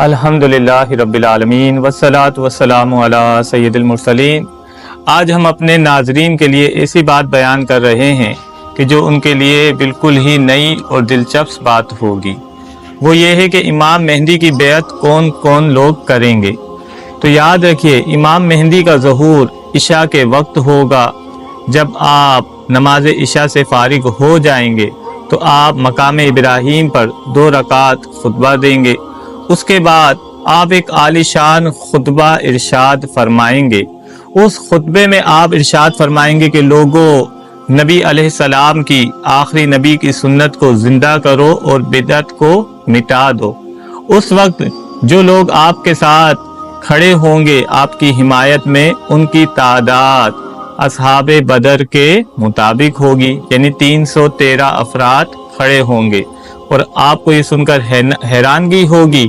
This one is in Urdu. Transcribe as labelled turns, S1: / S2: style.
S1: الحمدللہ رب العالمین والصلاة والسلام علی سید المرسلین۔ آج ہم اپنے ناظرین کے لیے ایسی بات بیان کر رہے ہیں کہ جو ان کے لیے بالکل ہی نئی اور دلچسپ بات ہوگی۔ وہ یہ ہے کہ امام مہدی کی بیعت کون کون لوگ کریں گے۔ تو یاد رکھیے، امام مہدی کا ظہور عشاء کے وقت ہوگا۔ جب آپ نماز عشاء سے فارغ ہو جائیں گے تو آپ مقام ابراہیم پر 2 رکعت خطبہ دیں گے۔ اس کے بعد آپ ایک عالی شان خطبہ ارشاد فرمائیں گے۔ اس خطبے میں آپ ارشاد فرمائیں گے کہ لوگوں، نبی علیہ السلام کی آخری نبی کی سنت کو زندہ کرو اور بدعت کو مٹا دو۔ اس وقت جو لوگ آپ کے ساتھ کھڑے ہوں گے آپ کی حمایت میں، ان کی تعداد اصحاب بدر کے مطابق ہوگی، یعنی 313 افراد کھڑے ہوں گے۔ اور آپ کو یہ سن کر حیرانگی ہوگی